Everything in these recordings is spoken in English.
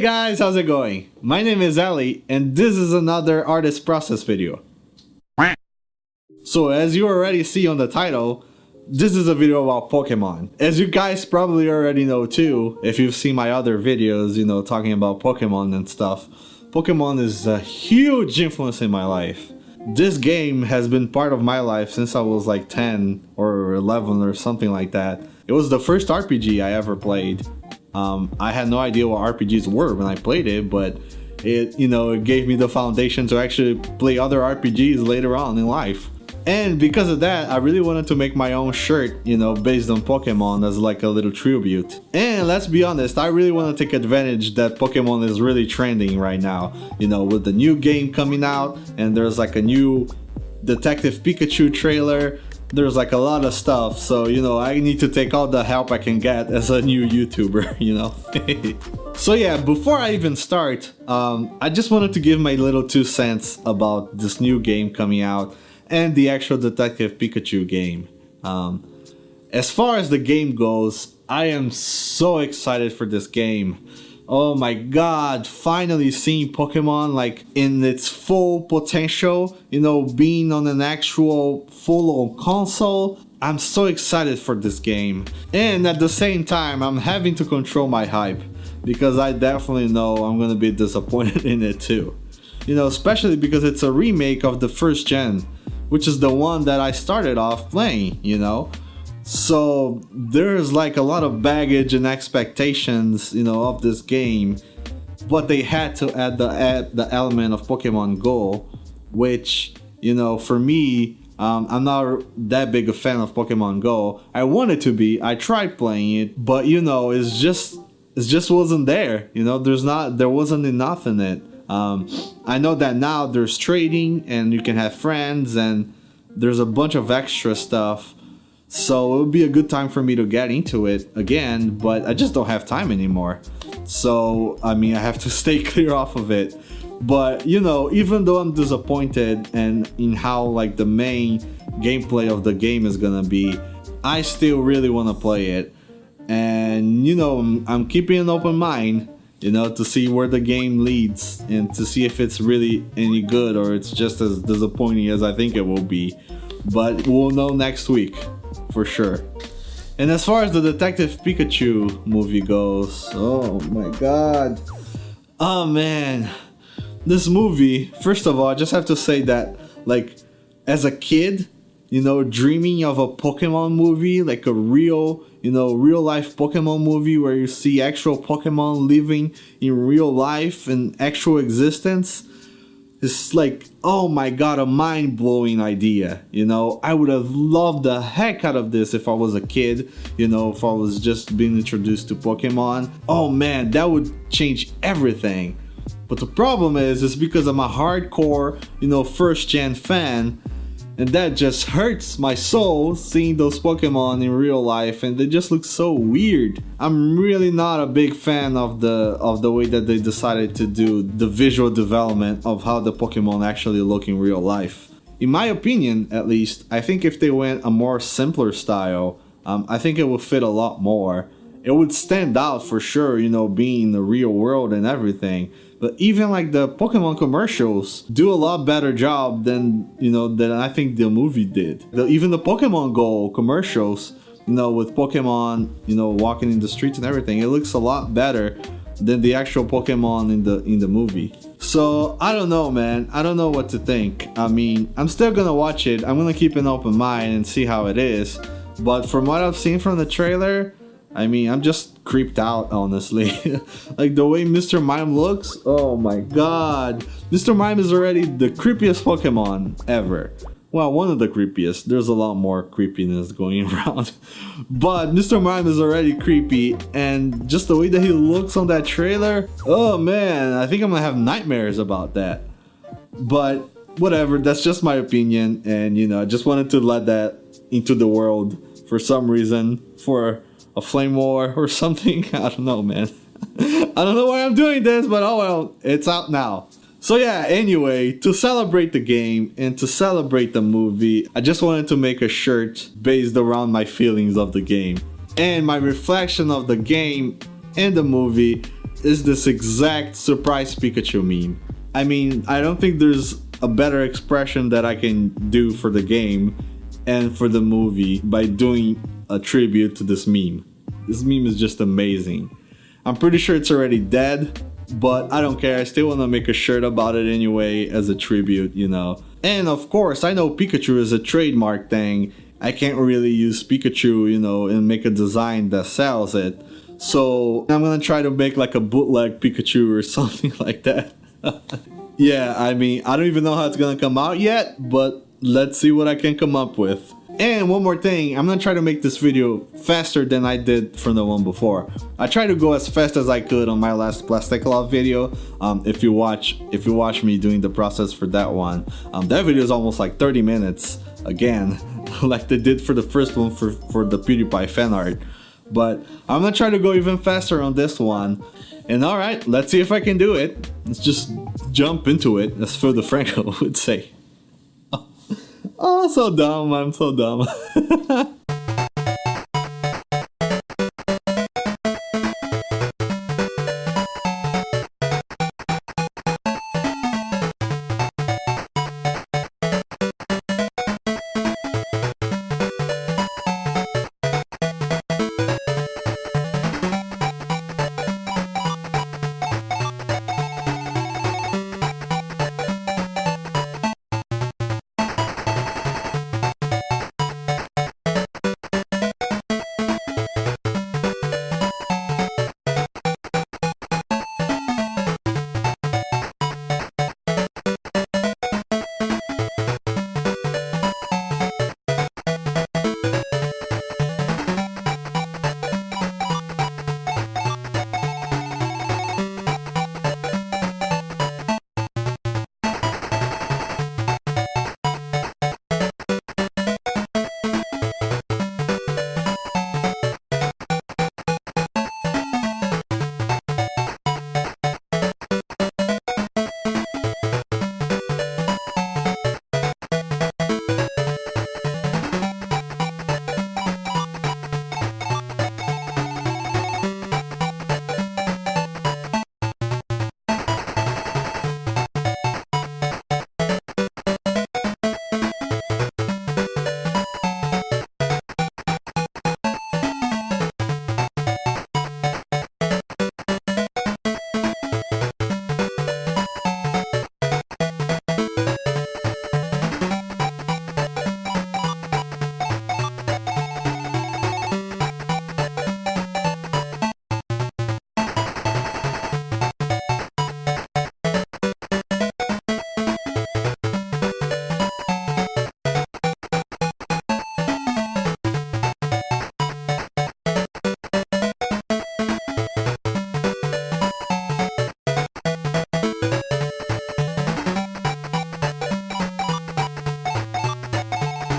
Hey guys, how's it going? My name is Ali, and this is another artist process video. So as you already see on the title, this is a video about Pokemon. As you guys probably already know too, if you've seen my other videos, you know, talking about Pokemon and stuff, Pokemon is a huge influence in my life. This game has been part of my life since I was like 10 or 11 or something like that. It was the first RPG I ever played. I had no idea what RPGs were when I played it, but it gave me the foundation to actually play other RPGs later on in life. And because of that, I really wanted to make my own shirt, based on Pokemon as like a little tribute. And let's be honest, I really want to take advantage that Pokemon is really trending right now, with the new game coming out, and there's like a new Detective Pikachu trailer. There's like a lot of stuff, so I need to take all the help I can get as a new YouTuber, So yeah, before I even start, I just wanted to give my little 2 cents about this new game coming out and the actual Detective Pikachu game. As far as the game goes, I am so excited for this game. Oh my god, finally seeing Pokemon like in its full potential, being on an actual full-on console. I'm so excited for this game. And at the same time, I'm having to control my hype, because I definitely know I'm gonna be disappointed in it too. Especially because it's a remake of the first gen, which is the one that I started off playing, So there's like a lot of baggage and expectations, of this game, but they had to add the element of Pokemon Go, which, for me, I'm not that big a fan of Pokemon Go. I wanted to be. I tried playing it, but it just wasn't there. There wasn't enough in it. I know that now there's trading and you can have friends and there's a bunch of extra stuff. So it would be a good time for me to get into it again, but I just don't have time anymore. So, I have to stay clear off of it. But, even though I'm disappointed and in how like the main gameplay of the game is gonna be, I still really want to play it. And, I'm keeping an open mind, to see where the game leads and to see if it's really any good or it's just as disappointing as I think it will be. But we'll know next week. For sure. And as far as the Detective Pikachu movie goes, oh my god. Oh man. This movie, first of all, I just have to say that, like, as a kid, dreaming of a Pokemon movie, like a real life Pokemon movie where you see actual Pokemon living in real life and actual existence, it's like, oh my god, a mind-blowing idea. I would have loved the heck out of this if I was a kid, if I was just being introduced to Pokemon. Oh man, that would change everything. But the problem is, it's because I'm a hardcore, first gen fan, and that just hurts my soul seeing those Pokemon in real life, and they just look so weird. I'm really not a big fan of the way that they decided to do the visual development of how the Pokemon actually look in real life. In my opinion, at least, I think if they went a more simpler style, I think it would fit a lot more. It would stand out for sure, being in the real world and everything. But even like the Pokemon commercials do a lot better job than I think the movie did. Even the Pokemon Go commercials, with Pokemon, walking in the streets and everything, it looks a lot better than the actual Pokemon in the movie. So I don't know, man. I don't know what to think. I'm still gonna watch it. I'm gonna keep an open mind and see how it is. But from what I've seen from the trailer, I'm just creeped out, honestly. Like the way Mr. Mime looks, oh my god. Mr. Mime is already the creepiest Pokemon ever. Well, one of the creepiest. There's a lot more creepiness going around. But Mr. Mime is already creepy, and just the way that he looks on that trailer, oh man, I think I'm gonna have nightmares about that. But whatever, that's just my opinion, and I just wanted to let that into the world for some reason, for a flame war or something. I don't know, man. I don't know why I'm doing this, but oh well, it's out now. So yeah, anyway, to celebrate the game and to celebrate the movie, I just wanted to make a shirt based around my feelings of the game and my reflection of the game and the movie is this exact surprise Pikachu meme. I mean, I don't think there's a better expression that I can do for the game and for the movie by doing a tribute to this meme. This meme is just amazing. I'm pretty sure it's already dead, but I don't care. I still want to make a shirt about it anyway as a tribute, you know. And of course, I know Pikachu is a trademark thing. I can't really use Pikachu, you know, and make a design that sells it. So I'm gonna try to make like a bootleg Pikachu or something like that. Yeah, I mean, I don't even know how it's gonna come out yet, but let's see what I can come up with. And one more thing, I'm gonna try to make this video faster than I did from the one before. I tried to go as fast as I could on my last plastic love video. If you watch me doing the process for that one, that video is almost like 30 minutes again, like they did for the first one for the PewDiePie fan art. But I'm gonna try to go even faster on this one. And alright, let's see if I can do it. Let's just jump into it, as Phil DeFranco would say. Oh, so dumb, I'm so dumb.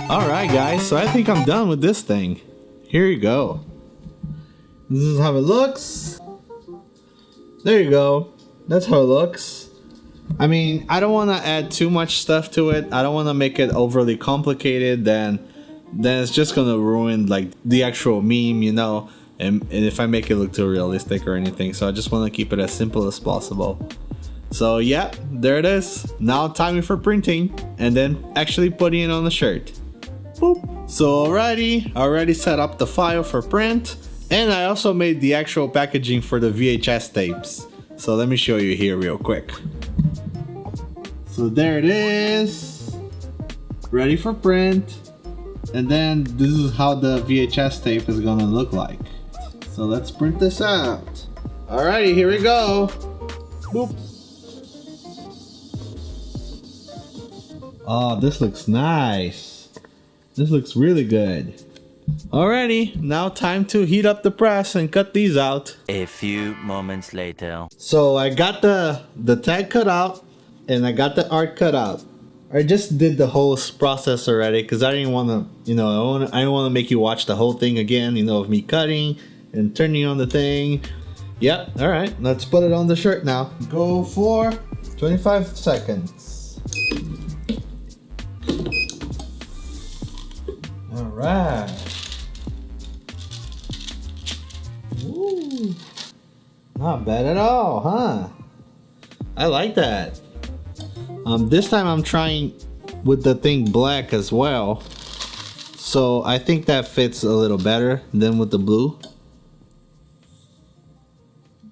Alright guys, so I think I'm done with this thing. Here you go. This is how it looks. There you go. That's how it looks. I mean, I don't want to add too much stuff to it. I don't want to make it overly complicated. Then it's just gonna ruin like the actual meme, you know. And if I make it look too realistic or anything, so I just want to keep it as simple as possible. So yeah, there it is. Now time for printing and then actually putting it on the shirt. Boop. So already, I already set up the file for print, and I also made the actual packaging for the VHS tapes. So let me show you here real quick. So there it is, ready for print. And then this is how the VHS tape is gonna look like. So let's print this out. Alrighty, here we go. Boop. Oh, this looks nice. This looks really good. Alrighty, now time to heat up the press and cut these out. A few moments later. So I got the tag cut out and I got the art cut out. I just did the whole process already because I didn't want to, you know, I didn't want to make you watch the whole thing again, you know, of me cutting and turning on the thing. Yep, alright, let's put it on the shirt now. Go for 25 seconds. Alright. Woo. Not bad at all, huh? I like that. This time I'm trying with the thing black as well. So I think that fits a little better than with the blue.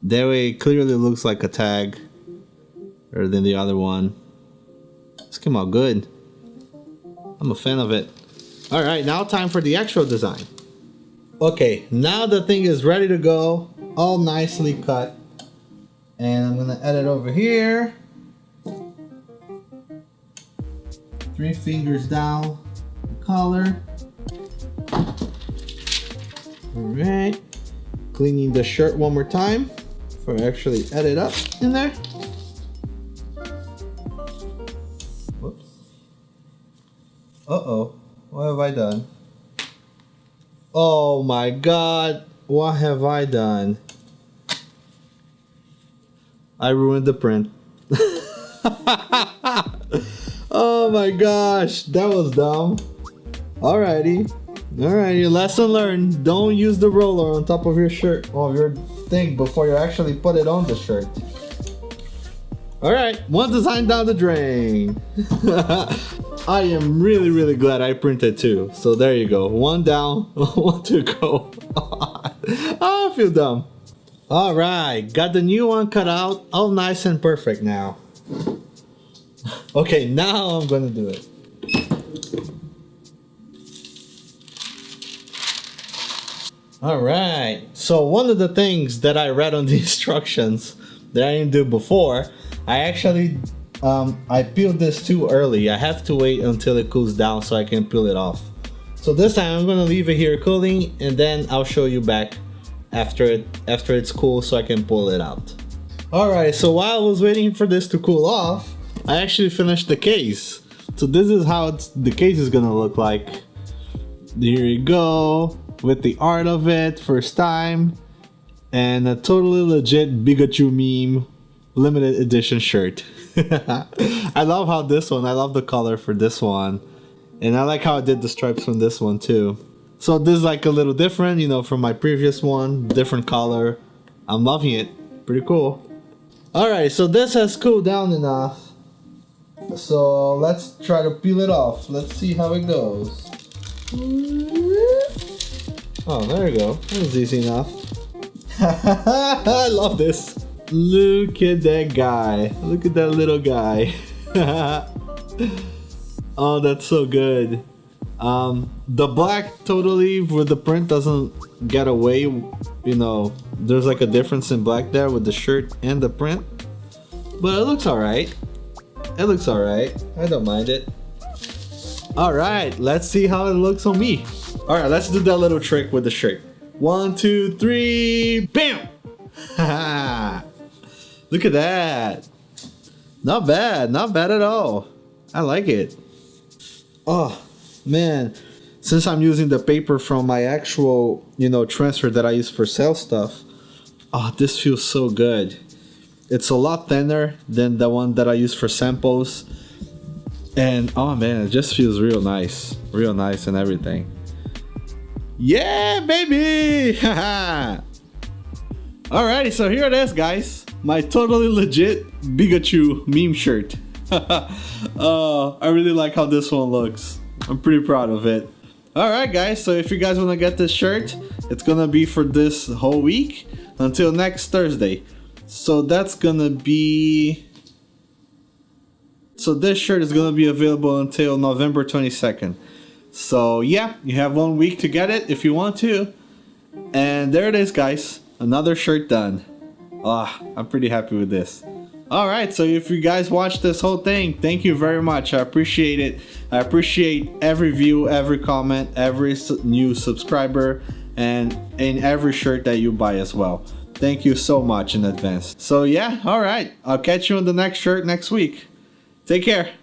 That way it clearly looks like a tag rather than the other one. This came out good. I'm a fan of it. Alright, now time for the actual design. Okay, now the thing is ready to go. All nicely cut. And I'm gonna edit over here. 3 fingers down. Color. Alright. Cleaning the shirt one more time before I actually edit up in there. Whoops. Uh-oh. What have I done? Oh my god. What have I done? I ruined the print. Oh my gosh. That was dumb. Alrighty. Alrighty. Lesson learned. Don't use the roller on top of your shirt, of your thing, before you actually put it on the shirt. Alright. One design down the drain. I am really glad I printed 2. So there you go. 1 down, 1 to go. Oh, I feel dumb. Alright, got the new one cut out. All nice and perfect now. Okay, now I'm gonna do it. Alright, so one of the things that I read on the instructions that I didn't do before, I actually I peeled this too early. I have to wait until it cools down so I can peel it off. So this time I'm gonna leave it here cooling, and then I'll show you back after it's cool so I can pull it out. Alright, so while I was waiting for this to cool off, I actually finished the case. So this is how the case is gonna look like. Here you go, with the art of it, first time, and a totally legit PIKACHU meme limited edition shirt. I love how this one, I love the color for this one, and I like how I did the stripes from this one too. So this is like a little different, you know, from my previous one, different color. I'm loving it, pretty cool. Alright, so this has cooled down enough, so let's try to peel it off. Let's see how it goes. Oh, there you go, that was easy enough. I love this. Look at that guy. Look at that little guy. Oh, that's so good. The black totally with the print doesn't get away. You know, there's like a difference in black there with the shirt and the print. But it looks alright. It looks alright. I don't mind it. Alright, let's see how it looks on me. Alright, let's do that little trick with the shirt. 1, 2, 3, bam! Haha! Look at that. Not bad at all. I like it. Oh man, since I'm using the paper from my actual, you know, transfer that I use for sale stuff, oh, this feels so good. It's a lot thinner than the one that I use for samples, and oh man, it just feels real nice and everything. Yeah, baby. Haha. Alrighty, so here it is, guys. My totally legit PIKACHU meme shirt. I really like how this one looks. I'm pretty proud of it. Alright guys, so if you guys want to get this shirt, it's gonna be for this whole week until next Thursday. So that's gonna be... So this shirt is gonna be available until November 22nd. So yeah, you have 1 week to get it if you want to. And there it is, guys. Another shirt done. Ah, I'm pretty happy with this. Alright, so if you guys watched this whole thing, thank you very much. I appreciate it. I appreciate every view, every comment, every new subscriber, and in every shirt that you buy as well. Thank you so much in advance. So yeah, alright. I'll catch you on the next shirt next week. Take care.